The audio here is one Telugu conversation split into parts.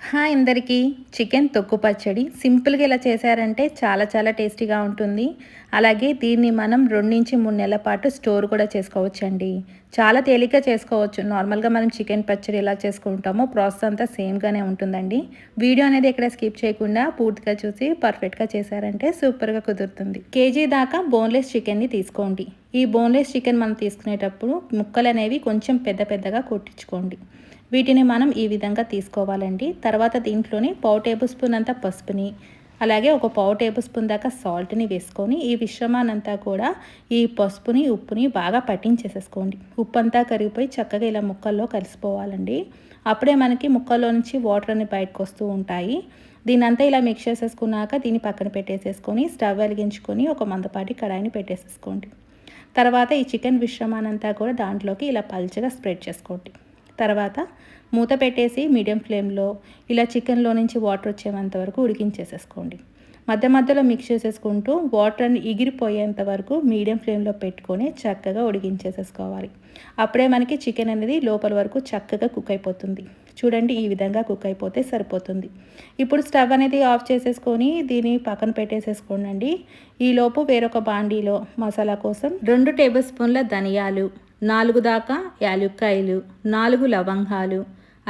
హాయ్ అందరికీ. చికెన్ తొక్కు పచ్చడి సింపుల్గా ఇలా చేశారంటే చాలా టేస్టీగా ఉంటుంది. అలాగే దీన్ని మనం 2-3 నెలల పాటు స్టోర్ కూడా చేసుకోవచ్చండి. చాలా తేలిగ్గా చేసుకోవచ్చు. నార్మల్గా మనం చికెన్ పచ్చడి ఎలా చేసుకుంటామో ప్రాసెస్ అంతా సేమ్గానే ఉంటుందండి. వీడియో అనేది ఎక్కడ స్కిప్ చేయకుండా పూర్తిగా చూసి పర్ఫెక్ట్గా చేశారంటే సూపర్గా కుదురుతుంది. కేజీ దాకా బోన్లెస్ చికెన్ని తీసుకోండి. ఈ బోన్లెస్ చికెన్ మనం తీసుకునేటప్పుడు ముక్కలు అనేవి కొంచెం పెద్దగా కొట్టించుకోండి. వీటిని మనం ఈ విధంగా తీసుకోవాలండి. తర్వాత దీంట్లోని పావు టేబుల్ స్పూన్ అంతా పసుపుని, అలాగే ఒక పావు టేబుల్ స్పూన్ దాకా సాల్ట్ని వేసుకొని ఈ మిశ్రమాన్నంతా కూడా ఈ పసుపుని ఉప్పుని బాగా పట్టించేసేసుకోండి. ఉప్పు అంతా కరిగిపోయి చక్కగా ఇలా ముక్కల్లో కలిసిపోవాలండి. అప్పుడే మనకి ముక్కల్లో నుంచి వాటర్ అని బయటకు వస్తూ ఉంటాయి. దీనంతా ఇలా మిక్స్ చేసేసుకున్నాక దీన్ని పక్కన పెట్టేసేసుకొని స్టవ్ వెలిగించుకొని ఒక మందపాటి కడాయిని పెట్టేసేసుకోండి. తర్వాత ఈ చికెన్ మిశ్రమాన్నంతా కూడా దాంట్లోకి ఇలా పల్చగా స్ప్రెడ్ చేసుకోండి. తర్వాత మూత పెట్టేసి మీడియం ఫ్లేమ్లో ఇలా చికెన్లో నుంచి వాటర్ వచ్చేంత వరకు ఉడికించేసేసుకోండి. మధ్యలో మిక్స్ చేసేసుకుంటూ వాటర్ అని ఎగిరిపోయేంత వరకు మీడియం ఫ్లేమ్లో పెట్టుకొని చక్కగా ఉడికించేసేసుకోవాలి. అప్పుడే మనకి చికెన్ అనేది లోపల వరకు చక్కగా కుక్ అయిపోతుంది. చూడండి, ఈ విధంగా కుక్ అయిపోతే సరిపోతుంది. ఇప్పుడు స్టవ్ అనేది ఆఫ్ చేసేసుకొని దీన్ని పక్కన పెట్టేసేసుకోండి. ఈలోపు వేరొక బాండీలో మసాలా కోసం 2 టేబుల్ స్పూన్ల ధనియాలు, 4 దాకా యాలుక్కాయలు, 4 లవంగాలు,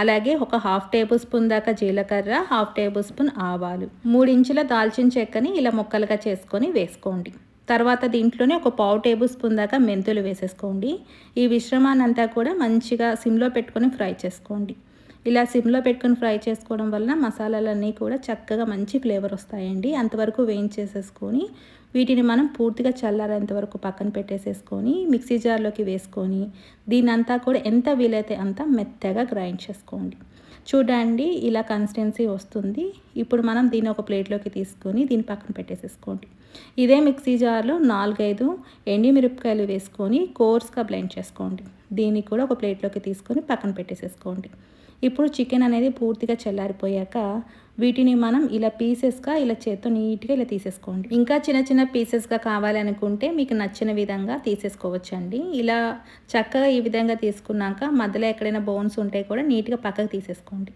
అలాగే ఒక 1/2 టేబుల్ స్పూన్ దాకా జీలకర్ర, 1/2 టేబుల్ స్పూన్ ఆవాలు, 3 ఇంచుల దాల్చిన చెక్కని ఇలా ముక్కలుగా చేసుకొని వేసుకోండి. తర్వాత దీంట్లోనే ఒక పావు టేబుల్ స్పూన్ దాకా మెంతులు వేసేసుకోండి. ఈ మిశ్రమాన్ని అంతా కూడా మంచిగా సిమ్లో పెట్టుకొని ఫ్రై చేసుకోండి. ఇలా సిమ్లో పెట్టుకొని ఫ్రై చేసుకోవడం వలన మసాలాలన్నీ కూడా చక్కగా మంచి ఫ్లేవర్ వస్తాయండి. అంతవరకు వేయించేసేసుకొని వీటిని మనం పూర్తిగా చల్లారేంత వరకు పక్కన పెట్టేసేసుకొని మిక్సీ జార్లోకి వేసుకొని దీనంతా కూడా ఎంత వీలైతే అంత మెత్తగా గ్రైండ్ చేసుకోండి. చూడండి, ఇలా కన్సిస్టెన్సీ వస్తుంది. ఇప్పుడు మనం దీన్ని ఒక ప్లేట్లోకి తీసుకొని దీన్ని పక్కన పెట్టేసేసుకోండి. ఇదే మిక్సీ జార్లో 4-5 ఎండుమిరపకాయలు వేసుకొని కోర్స్గా బ్లెండ్ చేసుకోండి. దీన్ని కూడా ఒక ప్లేట్లోకి తీసుకొని పక్కన పెట్టేసేసుకోండి. ఇప్పుడు చికెన్ అనేది పూర్తిగా చల్లారిపోయాక వీటిని మనం ఇలా పీసెస్గా ఇలా చేత్తో నీట్గా ఇలా తీసేసుకోండి. ఇంకా చిన్న పీసెస్గా కావాలనుకుంటే మీకు నచ్చిన విధంగా తీసేసుకోవచ్చండి. ఇలా చక్కగా ఈ విధంగా తీసుకున్నాక మధ్యలో ఎక్కడైనా బోన్స్ ఉంటే కూడా నీట్గా పక్కకు తీసేసుకోండి.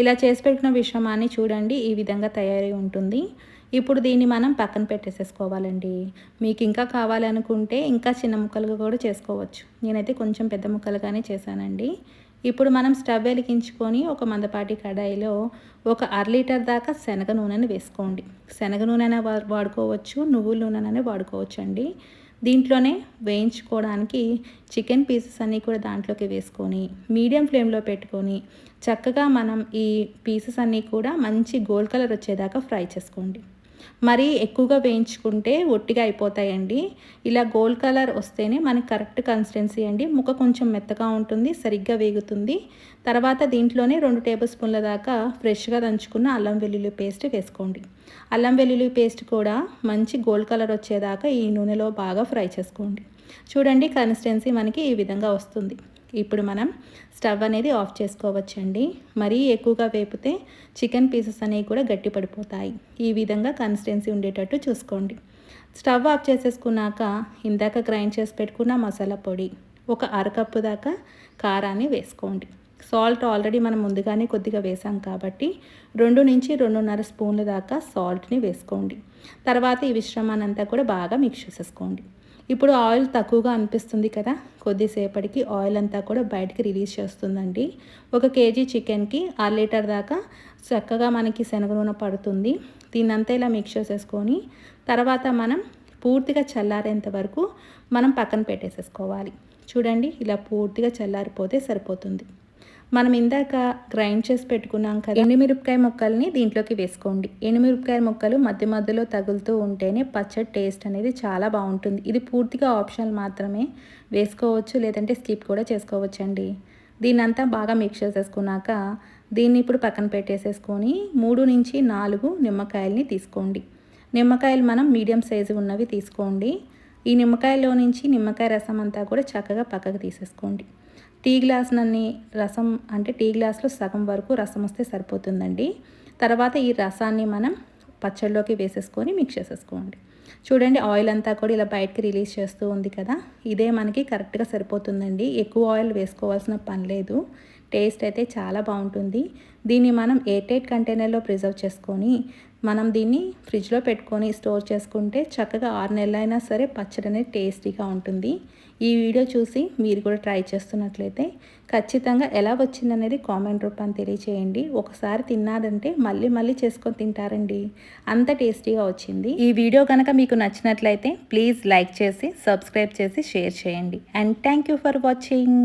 ఇలా చేసి పెట్టిన మిశ్రమాన్ని చూడండి, ఈ విధంగా తయారై ఉంటుంది. ఇప్పుడు దీన్ని మనం పక్కన పెట్టేసేసుకోవాలండి. మీకు ఇంకా కావాలనుకుంటే ఇంకా చిన్న ముక్కలుగా కూడా చేసుకోవచ్చు. నేనైతే కొంచెం పెద్ద ముక్కలుగానే చేశానండి. ఇప్పుడు మనం స్టవ్ వెలిగించుకొని ఒక మందపాటి కడాయిలో ఒక 1/2 లీటర్ దాకా శనగ నూనెని వేసుకోండి. శనగ నూనె వాడుకోవచ్చు, నువ్వుల నూనెనే వాడుకోవచ్చు అండి. దీంట్లోనే వేయించుకోవడానికి చికెన్ పీసెస్ అన్నీ కూడా దాంట్లోకి వేసుకొని మీడియం ఫ్లేమ్లో పెట్టుకొని చక్కగా మనం ఈ పీసెస్ అన్నీ కూడా మంచి గోల్డ్ కలర్ వచ్చేదాకా ఫ్రై చేసుకోండి. మరీ ఎక్కువగా వేయించుకుంటే ఒట్టిగా అయిపోతాయండి. ఇలా గోల్డ్ కలర్ వస్తేనే మనకి కరెక్ట్ కన్సిస్టెన్సీ అండి. ముక్క కొంచెం మెత్తగా ఉంటుంది, సరిగ్గా వేగుతుంది. తర్వాత దీంట్లోనే 2 టేబుల్ స్పూన్ల దాకా ఫ్రెష్గా దంచుకున్న అల్లం వెల్లుల్లి పేస్ట్ వేసుకోండి. అల్లం వెల్లుల్లి పేస్ట్ కూడా మంచి గోల్డ్ కలర్ వచ్చేదాకా ఈ నూనెలో బాగా ఫ్రై చేసుకోండి. చూడండి, కన్సిస్టెన్సీ మనకి ఈ విధంగా వస్తుంది. ఇప్పుడు మనం స్టవ్ అనేది ఆఫ్ చేసుకోవచ్చండి. మరీ ఎక్కువగా వేపితే చికెన్ పీసెస్ అనేవి కూడా గట్టి పడిపోతాయి. ఈ విధంగా కన్సిస్టెన్సీ ఉండేటట్టు చూసుకోండి. స్టవ్ ఆఫ్ చేసేసుకున్నాక ఇందాక గ్రైండ్ చేసి పెట్టుకున్న మసాలా పొడి, ఒక అరకప్పు దాకా కారాన్ని వేసుకోండి. సాల్ట్ ఆల్రెడీ మనం ముందుగానే కొద్దిగా వేసాం కాబట్టి 2-2.5 స్పూన్ల దాకా సాల్ట్ని వేసుకోండి. తర్వాత ఈ మిశ్రమాన్ని అంతా కూడా బాగా మిక్స్ చేసేసుకోండి. ఇప్పుడు ఆయిల్ తక్కువగా అనిపిస్తుంది కదా, కొద్దిసేపటికి ఆయిల్ అంతా కూడా బయటికి రిలీజ్ చేస్తుందండి. 1 కేజీ చికెన్కి 1/2 లీటర్ దాకా చక్కగా మనకి శనగ నూనె పడుతుంది. దీన్నంతా ఇలా మిక్స్ చేసేసుకొని తర్వాత మనం పూర్తిగా చల్లారేంత వరకు మనం పక్కన పెట్టేసేసుకోవాలి. చూడండి, ఇలా పూర్తిగా చల్లారిపోతే సరిపోతుంది. మనం ఇందాక గ్రైండ్ చేసి పెట్టుకున్నాం కదా ఎండుమిరపకాయ ముక్కల్ని దీంట్లోకి వేసుకోండి. ఎండుమిరపకాయ ముక్కలు మధ్యలో తగులుతూ ఉంటేనే పచ్చడి టేస్ట్ అనేది చాలా బాగుంటుంది. ఇది పూర్తిగా ఆప్షనల్ మాత్రమే, వేసుకోవచ్చు లేదంటే స్కిప్ కూడా చేసుకోవచ్చండి. దీన్నంతా బాగా మిక్స్ చేసేసుకున్నాక దీన్ని ఇప్పుడు పక్కన పెట్టేసేసుకొని 3-4 నిమ్మకాయలని తీసుకోండి. నిమ్మకాయలు మనం మీడియం సైజు ఉన్నవి తీసుకోండి. ఈ నిమ్మకాయలో నుంచి నిమ్మకాయ రసం అంతా కూడా చక్కగా పక్కకు తీసేసుకోండి. టీ గ్లాసునన్ని రసం, అంటే టీ గ్లాసులో సగం వరకు రసం వస్తే సరిపోతుందండి. తర్వాత ఈ రసాన్ని మనం పచ్చడిలోకి వేసేసుకొని మిక్స్ చేసేసుకోండి. చూడండి, ఆయిల్ అంతా కూడా ఇలా బయటకి రిలీజ్ చేస్తూ ఉంది కదా, ఇదే మనకి కరెక్ట్గా సరిపోతుందండి. ఎక్కువ ఆయిల్ వేసుకోవాల్సిన పని లేదు. టేస్ట్ అయితే చాలా బాగుంటుంది. దీన్ని మనం ఎయిర్ టైట్ కంటైనర్లో ప్రిజర్వ్ చేసుకొని మనం దీన్ని ఫ్రిడ్జ్లో పెట్టుకొని స్టోర్ చేసుకుంటే చక్కగా 6 నెలలైనా సరే పచ్చడి అనేది టేస్టీగా ఉంటుంది. ఈ వీడియో చూసి మీరు కూడా ట్రై చేస్తున్నట్లయితే ఖచ్చితంగా ఎలా వచ్చిందనేది కామెంట్ రూపాన్ని తెలియచేయండి. ఒకసారి తిన్నారంటే మళ్ళీ మళ్ళీ చేసుకొని తింటారండి, అంత టేస్టీగా వచ్చింది. ఈ వీడియో కనుక మీకు నచ్చినట్లయితే ప్లీజ్ లైక్ చేసి సబ్స్క్రైబ్ చేసి షేర్ చేయండి. And thank you for watching.